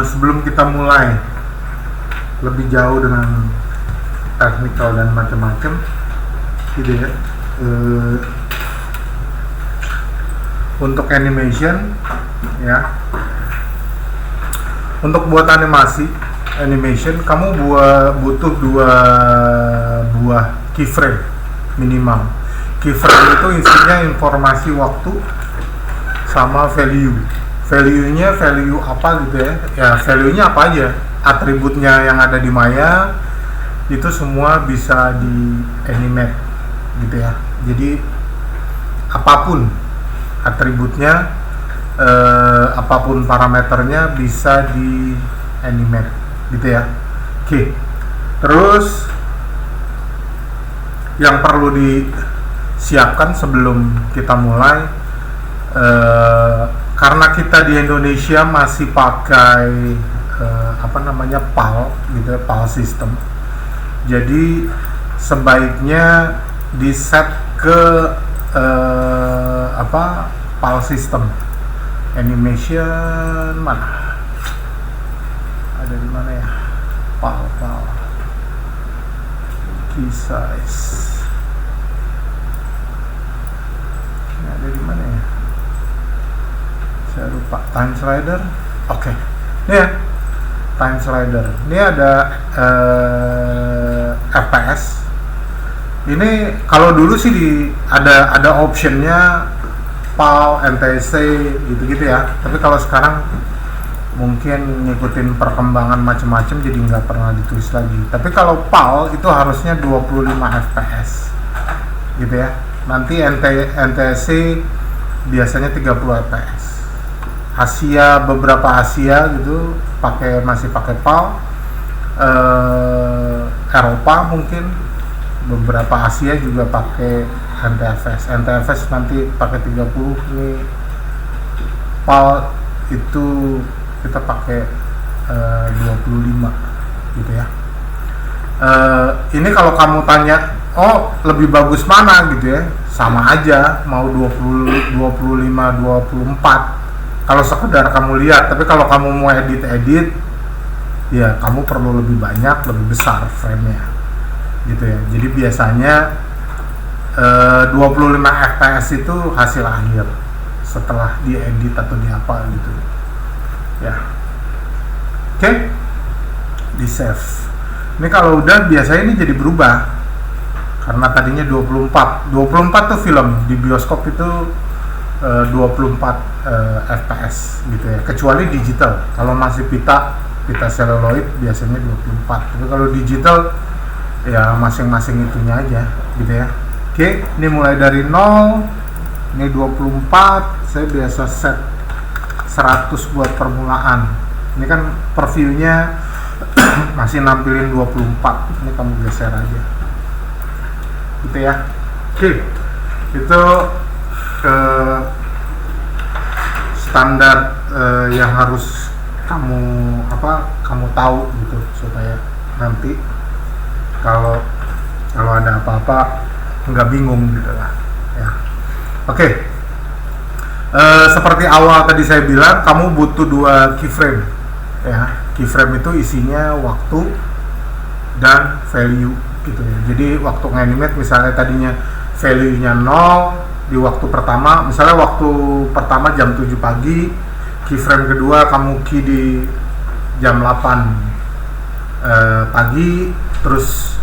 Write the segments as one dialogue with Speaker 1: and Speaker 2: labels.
Speaker 1: Sebelum kita mulai lebih jauh dengan teknikal dan macam-macam gitu ya, untuk animation ya, untuk buat animation kamu butuh 2 buah keyframe minimal. Keyframe itu isinya informasi waktu sama value apa gitu ya, value-nya apa aja, atributnya yang ada di Maya itu semua bisa di animate gitu ya. Jadi apapun atributnya, apapun parameternya bisa di animate gitu ya. Oke. Terus yang perlu disiapkan sebelum kita mulai, karena kita di Indonesia masih pakai PAL gitu ya, PAL system. Jadi sebaiknya di set ke PAL system. Animation mana? Ada di mana ya? PAL key size. Ini ada di mana ya? Saya lupa. Time slider. Oke. Ini ya. Time slider. Ini ada FPS. Ini kalau dulu sih ada optionnya PAL, NTSC gitu-gitu ya. Tapi kalau sekarang mungkin ngikutin perkembangan macam-macam jadi nggak pernah ditulis lagi. Tapi kalau PAL itu harusnya 25 fps gitu ya. Nanti NTSC biasanya 30 fps. Beberapa Asia gitu masih pakai PAL. Eropa mungkin beberapa Asia juga pakai NTFS nanti pakai 30. Ini PAL itu kita pakai 25 gitu ya. Ini kalau kamu tanya, oh lebih bagus mana gitu ya, sama aja mau 20, 25, 24 kalau sekedar kamu lihat. Tapi kalau kamu mau edit ya kamu perlu lebih banyak, lebih besar frame-nya gitu ya. Jadi biasanya 25 fps itu hasil akhir setelah diedit atau diapa gitu ya. Oke. Di save. Ini kalau udah biasanya ini jadi berubah karena tadinya 24 tuh film di bioskop itu 24 fps gitu ya, kecuali digital. Kalau masih pita celluloid biasanya 24, tapi kalau digital ya masing-masing itunya aja gitu ya. Oke, ini mulai dari 0, ini 24, saya biasa set 100 buat permulaan. Ini kan previewnya masih nampilin 24, ini kamu geser aja gitu ya. Oke, itu standar yang harus kamu tahu gitu, supaya nanti kalau ada apa-apa nggak bingung gitu lah ya. Oke. Seperti awal tadi saya bilang, kamu butuh 2 keyframe ya. Keyframe itu isinya waktu dan value gitu ya. Jadi waktu nganimate misalnya tadinya value-nya 0 di waktu pertama, misalnya waktu pertama jam 7 pagi, keyframe kedua kamu key di jam 8 pagi, terus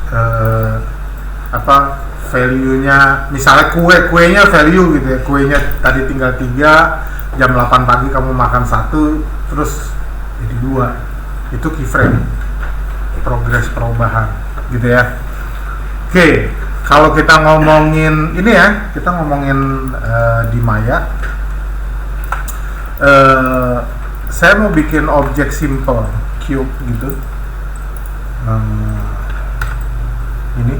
Speaker 1: value-nya misalnya kuenya value gitu ya, kuenya tadi tinggal 3, jam 8 pagi kamu makan 1, terus jadi 2, itu keyframe progres perubahan gitu ya. Oke, kalau kita ngomongin ini ya, kita ngomongin di Maya, saya mau bikin objek simple cube gitu. Ini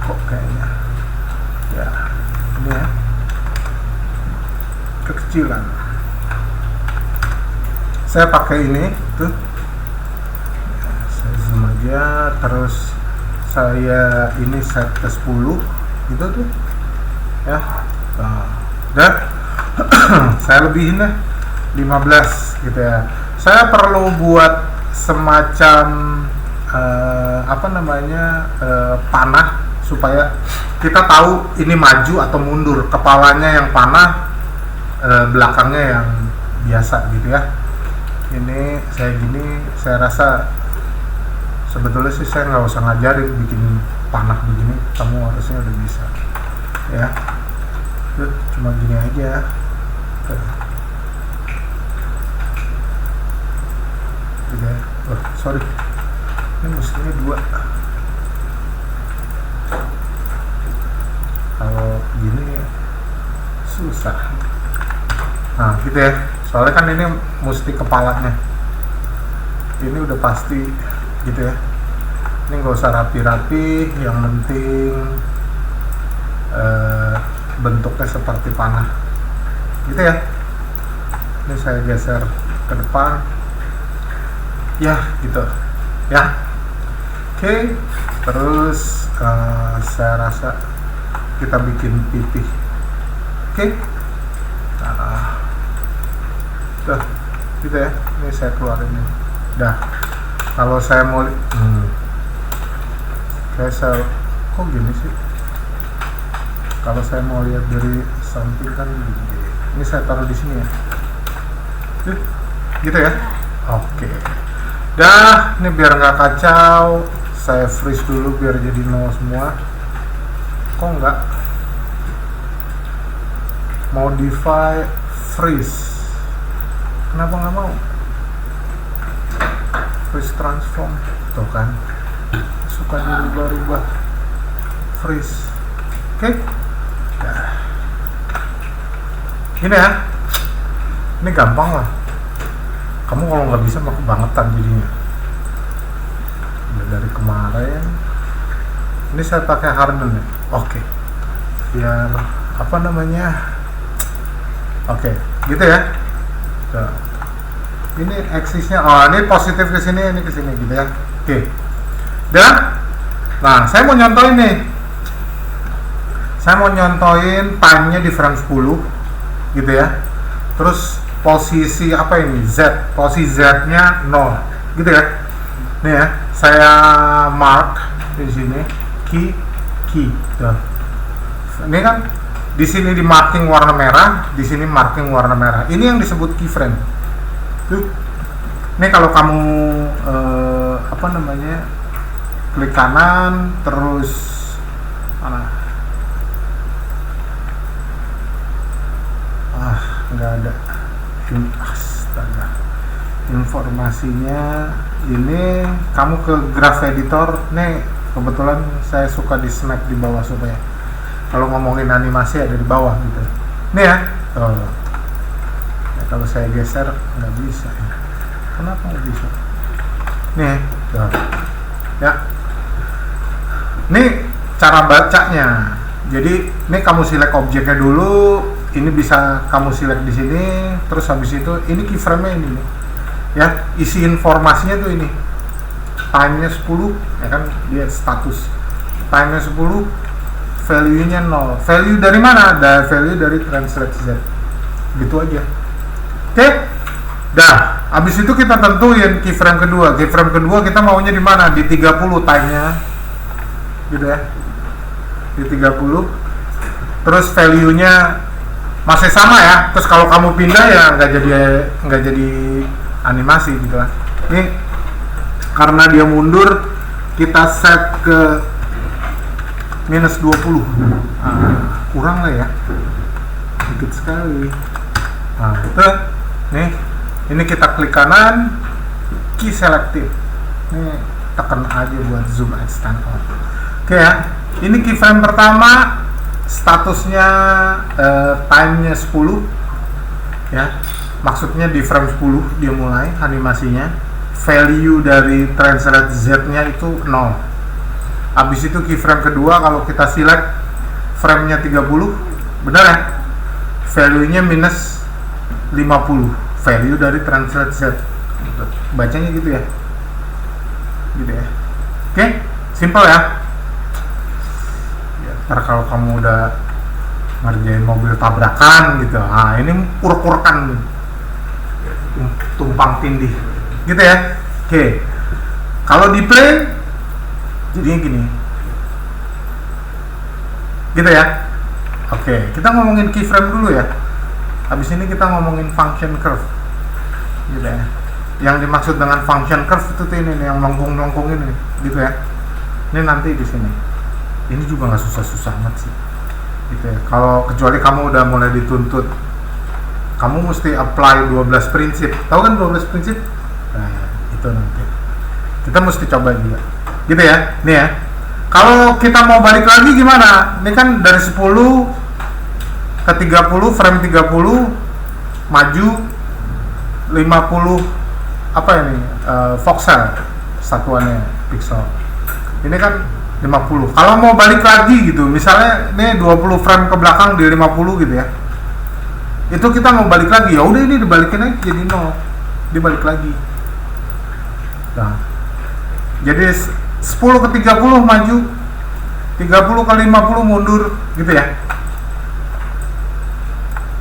Speaker 1: kok kayaknya ya ini ya kekecilan. Saya pakai ini tuh, saya zoom aja, terus saya ini set ke 10 gitu tuh ya. Nah, dan saya lebihin deh 15 gitu ya. Saya perlu buat semacam panah supaya kita tahu ini maju atau mundur. Kepalanya yang panah, belakangnya yang biasa gitu ya. Ini saya rasa sebetulnya sih saya nggak usah ngajarin bikin panah begini, kamu harusnya udah bisa ya. Cuma gini aja. Sorry, ini mestinya 2. Kalau gini susah. Nah gitu ya, soalnya kan ini mesti kepalanya, ini udah pasti gitu ya. Ini nggak usah rapi-rapi, yang penting bentuknya seperti panah gitu ya. Ini saya geser ke depan ya gitu ya. Oke, terus saya rasa kita bikin pipih. Oke, tuh gitu ya. Ini saya keluarin ini. Dah, kalau saya mau kok gini sih, kalau saya mau lihat dari samping kan gini. Ini saya taruh di sini ya, gitu ya. Oke, dah, ini biar nggak kacau saya freeze dulu biar jadi nol semua. Kok nggak modify freeze, kenapa nggak mau freeze transform? Tuh kan suka dirubah-rubah freeze. Oke. Nah, gini ya, ini gampang lah. Kamu kalau nggak bisa mah kebangetan jadinya. Udah dari kemarin ini saya pakai harden ya. Oke, biar oke, gitu ya. Tuh. Ini aksisnya, ini positif ke sini, ini ke sini gitu ya. Oke. Dan nah, saya mau nyontohin nih. Saya mau nyontohin time-nya di frame 10 gitu ya. Terus posisi apa ini? Z. Posisi Z-nya 0 gitu ya. Nih ya, saya mark di sini key. Tuh. Ini kan di sini di marking warna merah, di sini marking warna merah. Ini yang disebut keyframe. Tuh. Ini kalau kamu klik kanan terus mana? Nggak ada. Astaga. Informasinya ini kamu ke graph editor. Nih kebetulan saya suka di snap di bawah supaya kalau ngomongin animasi ada di bawah gitu. Nih ya. Tuh. Ya, kalau saya geser nggak bisa ya. Kenapa nggak bisa? Nih, tuh. Ya. Ini cara bacanya. Jadi, ini kamu select objeknya dulu. Ini bisa kamu select di sini. Terus habis itu, ini keyframe-nya ini nih. Ya, isi informasinya tuh ini. Time-nya 10, ya kan? Dia status. Time-nya 10, value-nya 0. Value dari mana? Value dari translate Z. Gitu aja. Oke. Dah, habis itu kita tentuin keyframe kedua. Keyframe kedua kita maunya di mana? Di 30 time-nya. Gitu ya. Di 30. Terus value-nya masih sama ya. Terus kalau kamu pindah ya nggak jadi animasi gitu lah. Ini karena dia mundur, kita set ke minus 20. Kurang lah ya. Dikit sekali. Nah, itu nih. Ini kita klik kanan, key selective. Ini tekan aja buat zoom extend out. Oke ya, ini keyframe pertama, statusnya time-nya 10 ya. Maksudnya di frame 10 dia mulai animasinya. Value dari translate Z-nya itu 0. Habis itu keyframe kedua kalau kita select frame-nya 30, benar ya? Value-nya minus 50. Value dari translate Z. Bacanya gitu ya. Gitu ya. Oke, simple ya. Ntar kalau kamu udah ngerjain mobil tabrakan gitu, ini urek-urekan nih. tumpang tindih gitu ya. Oke, kalau di play jadinya gini gitu ya. Oke, kita ngomongin keyframe dulu ya. Habis ini kita ngomongin function curve gitu ya. Yang dimaksud dengan function curve itu tuh ini nih, yang melengkung ini gitu ya. Ini nanti di sini. Ini juga nggak susah-susah amat sih gitu ya. Kalau kecuali kamu udah mulai dituntut kamu mesti apply 12 prinsip. Tahu kan 12 prinsip? Nah, itu nanti kita mesti coba juga gitu ya. Nih ya, kalau kita mau balik lagi gimana? Ini kan dari 10 ke 30, frame 30 maju 50 apa ini? Voxel satuannya pixel. Ini kan 50. Kalau mau balik lagi gitu, misalnya ini 20 frame ke belakang di 50 gitu ya. Itu kita mau balik lagi, ya udah ini dibalikin aja jadi 0. Dibalik lagi. Nah. Jadi 10 ke 30 maju, 30 ke 50 mundur gitu ya.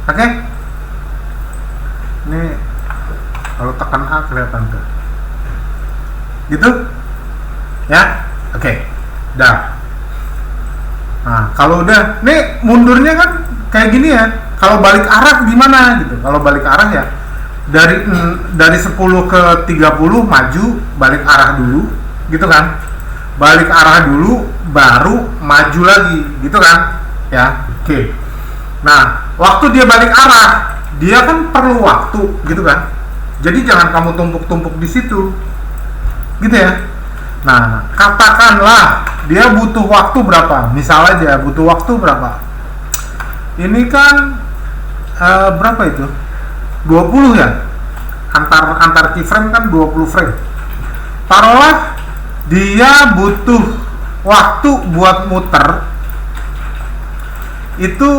Speaker 1: Oke? Ini kalau tekan A kelihatan tuh. Gitu? Ya? Oke. Dah. Nah, kalau udah, nih mundurnya kan kayak gini ya. Kalau balik arah gimana gitu? Kalau balik arah ya dari 10 ke 30 maju, balik arah dulu, gitu kan? Balik arah dulu, baru maju lagi, gitu kan? Ya, oke. Nah, waktu dia balik arah, dia kan perlu waktu, gitu kan? Jadi jangan kamu tumpuk-tumpuk di situ, gitu ya. Nah, katakanlah dia butuh waktu berapa? Misal aja butuh waktu berapa? Ini kan berapa itu? 20 ya? Antar keyframe kan 20 frame. Taruhlah dia butuh waktu buat muter itu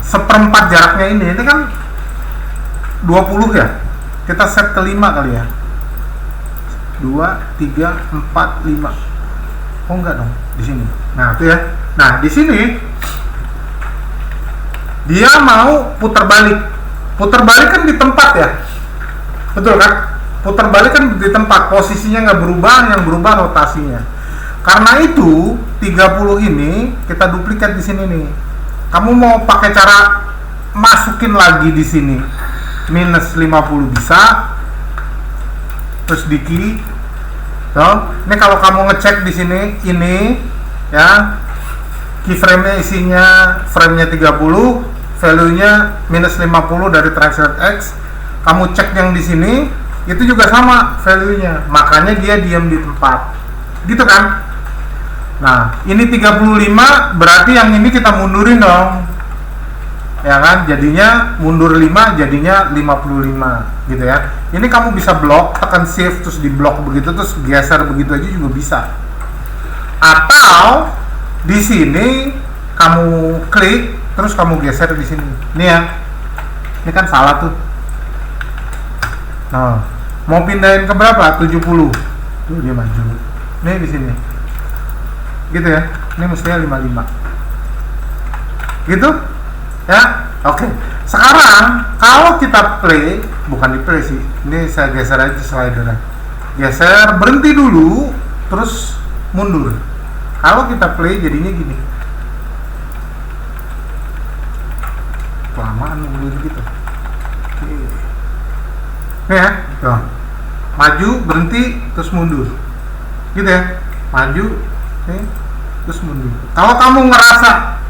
Speaker 1: seperempat jaraknya ini kan 20 ya? Kita set ke 5 kali ya. 2, 3, 4, 5. Oh enggak dong, di sini. Nah, itu ya. Nah, di sini dia mau putar balik. Putar balik kan di tempat ya. Betul kan? Putar balik kan di tempat, posisinya nggak berubah, yang berubah rotasinya. Karena itu 30 ini kita duplikat di sini nih. Kamu mau pakai cara masukin lagi di sini minus 50 bisa, terus di key. So, ini kalau kamu ngecek di sini ini ya, keyframe-nya isinya frame-nya 30, value-nya minus 50 dari translate X. Kamu cek yang di sini itu juga sama value-nya, makanya dia diam di tempat. Gitu kan? Nah, ini 35 berarti yang ini kita mundurin dong. Ya kan? Jadinya mundur 5 jadinya 55 gitu ya. Ini kamu bisa blok, tekan shift terus di blok begitu terus geser begitu aja juga bisa. Atau di sini kamu klik terus kamu geser di sini. Nih ya. Ini kan salah tuh. Nah, mau pindahin ke berapa? 70. Tuh dia maju. Nih di sini. Gitu ya. Ini mestinya 55. Gitu? Ya, oke. Sekarang kalau kita play, bukan di play sih. Ini saya geser aja slidernya. Geser, berhenti dulu, terus mundur. Kalau kita play jadinya gini. Kelamaan nunggu gitu. Oke. Nih ya, tuh. Maju, berhenti, terus mundur. Gitu ya. Maju, nih, terus mundur. Kalau kamu ngerasa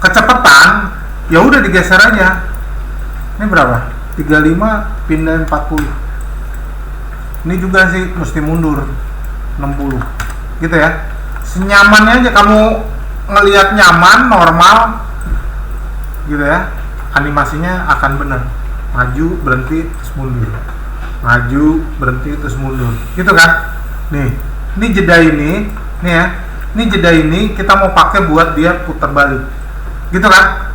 Speaker 1: kecepatan, ya udah digeser aja. Ini berapa? 35 pindah 40. Ini juga sih mesti mundur 60. Gitu ya. Senyamannya aja, kamu ngelihat nyaman, normal gitu ya. Animasinya akan benar. Maju, berhenti, terus mundur. Maju, berhenti, terus mundur. Gitu kan? Nih, ini jeda ini, nih ya. Ini jeda ini kita mau pakai buat dia putar balik. Gitu kan?